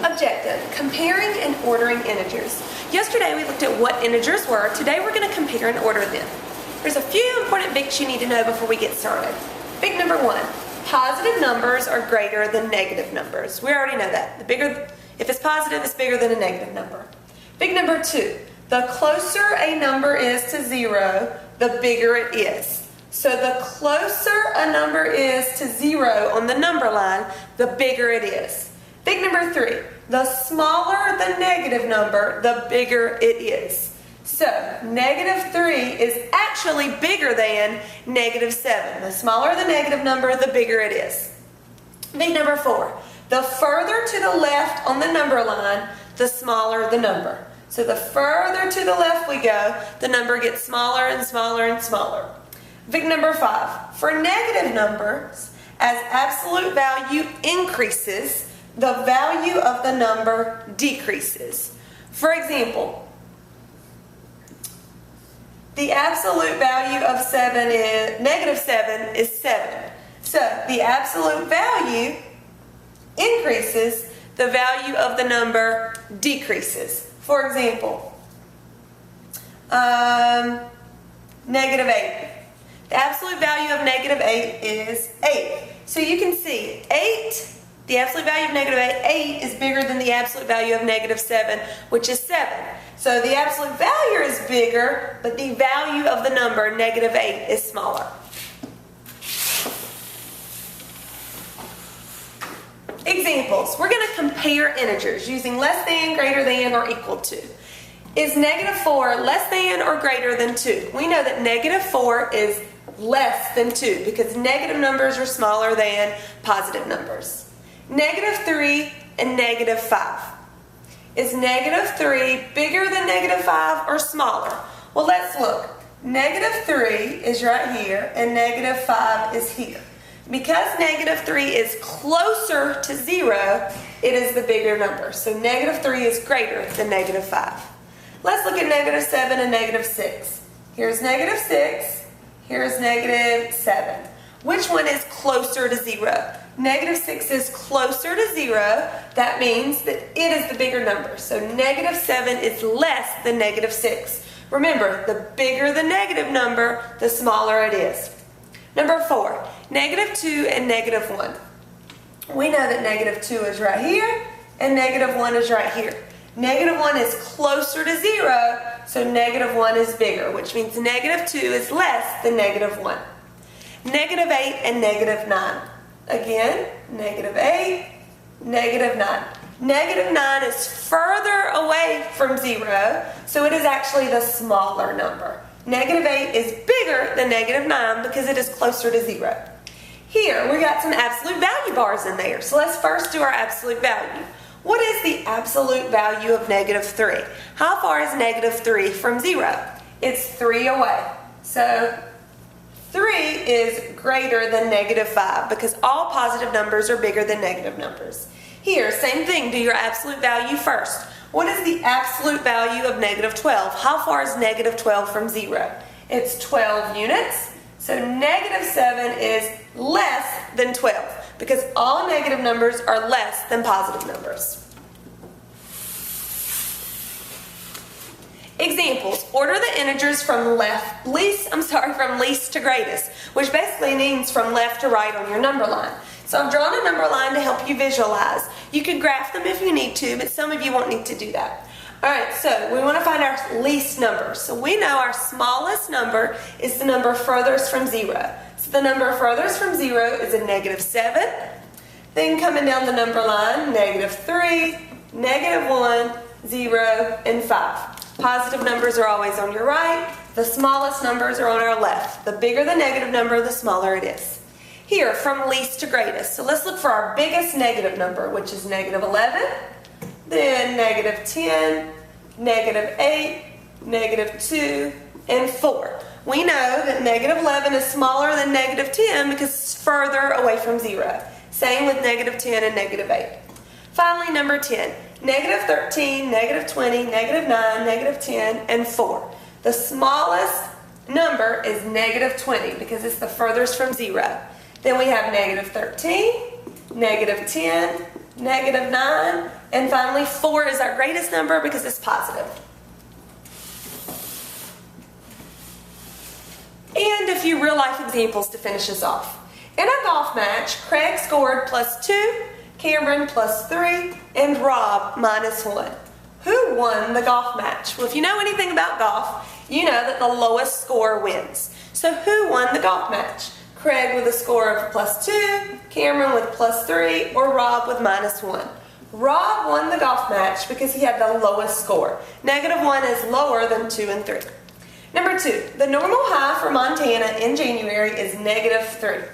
Objective, comparing and ordering integers. Yesterday we looked at what integers were. Today we're going to compare and order them. There's a few important bits you need to know before we get started. Big number one, positive numbers are greater than negative numbers. We already know that. If it's positive, it's bigger than a negative number. Big number two, the closer a number is to 0, the bigger it is. So the closer a number is to 0 on the number line, the bigger it is. Big number three, the smaller the negative number, the bigger it is. So negative 3 is actually bigger than negative 7. The smaller the negative number, the bigger it is. Big number 4, the further to the left on the number line, the smaller the number. So the further to the left we go, the number gets smaller and smaller and smaller. Big number 5, for negative numbers, as absolute value increases, the value of the number decreases. For example, the absolute value of negative 7 is 7. So the absolute value increases, the value of the number decreases. For example, negative 8. The absolute value of negative 8 is 8. So you can see the absolute value of negative 8 is bigger than the absolute value of negative 7, which is 7. So the absolute value is bigger, but the value of the number, negative 8, is smaller. Examples. We're going to compare integers using less than, greater than, or equal to. Is negative 4 less than or greater than 2? We know that negative 4 is less than 2 because negative numbers are smaller than positive numbers. Negative 3 and negative 5. Is negative 3 bigger than negative 5 or smaller? Well, let's look. Negative 3 is right here and negative 5 is here. Because negative 3 is closer to 0, it is the bigger number. So negative 3 is greater than negative 5. Let's look at negative 7 and negative 6. Here's negative 6. Here's negative 7. Which one is closer to 0? Negative 6 is closer to 0. That means that it is the bigger number. So negative 7 is less than negative 6. Remember, the bigger the negative number, the smaller it is. Number 4, negative 2 and negative 1. We know that negative 2 is right here and negative 1 is right here. Negative 1 is closer to 0, so negative 1 is bigger, which means negative 2 is less than negative 1. Negative 8 and negative 9. Again, negative 8, negative 9. Negative 9 is further away from 0, so it is actually the smaller number. Negative 8 is bigger than negative 9 because it is closer to 0. Here, we got some absolute value bars in there, so let's first do our absolute value. What is the absolute value of negative 3? How far is negative 3 from 0? It's 3 away. So 3 is greater than negative 5 because all positive numbers are bigger than negative numbers. Here, same thing, do your absolute value first. What is the absolute value of negative 12? How far is negative 12 from 0? It's 12 units. So negative 7 is less than 12 because all negative numbers are less than positive numbers. Examples. Order the integers from least to greatest, which basically means from left to right on your number line. So I've drawn a number line to help you visualize. You can graph them if you need to, but some of you won't need to do that. Alright, so we want to find our least number. So we know our smallest number is the number furthest from 0. So the number furthest from 0 is a negative 7. Then coming down the number line, negative 3, negative 1, 0, and 5. Positive numbers are always on your right. The smallest numbers are on our left. The bigger the negative number, the smaller it is. Here, from least to greatest. So let's look for our biggest negative number, which is negative 11, then negative 10, negative 8, negative 2, and 4. We know that negative 11 is smaller than negative 10 because it's further away from 0. Same with negative 10 and negative 8. Finally, number 10. Negative 13, negative 20, negative 9, negative 10, and 4. The smallest number is negative 20 because it's the furthest from 0. Then we have negative 13, negative 10, -9, and finally 4 is our greatest number because it's positive. And a few real life examples to finish us off. In a golf match, Craig scored +2, Cameron +3, and Rob -1. Who won the golf match? Well, if you know anything about golf, you know that the lowest score wins. So who won the golf match? Craig with a score of +2, Cameron with +3, or Rob with -1. Rob won the golf match because he had the lowest score. -1 is lower than 2 and 3. Number 2, the normal high for Montana in January is -3.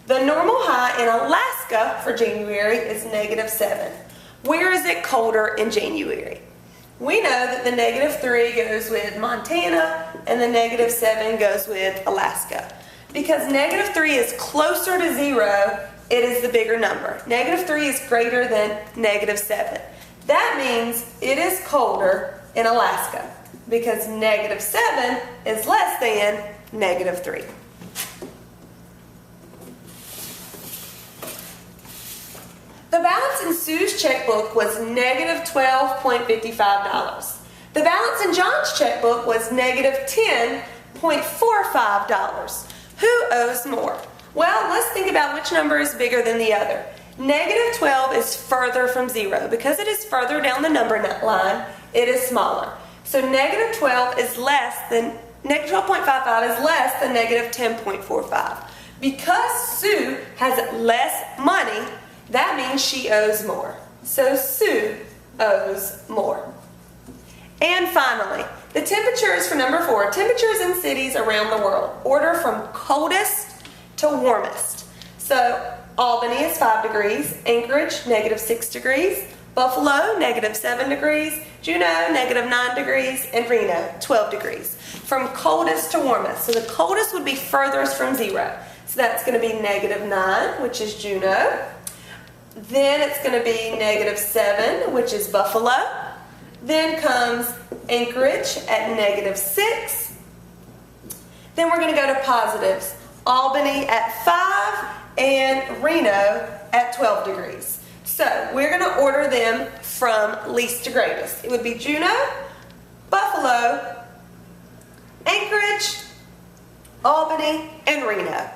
The normal high in Alaska for January is -7. Where is it colder in January? We know that the -3 goes with Montana and the -7 goes with Alaska. Because -3 is closer to 0, it is the bigger number. -3 is greater than -7. That means it is colder in Alaska because -7 is less than -3. The balance in Sue's checkbook was -$12.55. The balance in John's checkbook was -$10.45. Who owes more? Well, let's think about which number is bigger than the other. -12 is further from 0. Because it is further down the number line, it is smaller. So -12 is less than, -12.55 is less than -10.45. Because Sue has less money, that means she owes more. So Sue owes more. And finally, the temperatures for number 4, temperatures in cities around the world. Order from coldest to warmest. So Albany is 5 degrees, Anchorage -6 degrees, Buffalo -7 degrees, Juneau -9 degrees, and Reno 12 degrees. From coldest to warmest. So the coldest would be furthest from 0. So that's going to be -9, which is Juneau. Then it's going to be -7, which is Buffalo. Then comes Anchorage at -6. Then we're going to go to positives. Albany at 5 and Reno at 12 degrees. So we're going to order them from least to greatest. It would be Juneau, Buffalo, Anchorage, Albany, and Reno.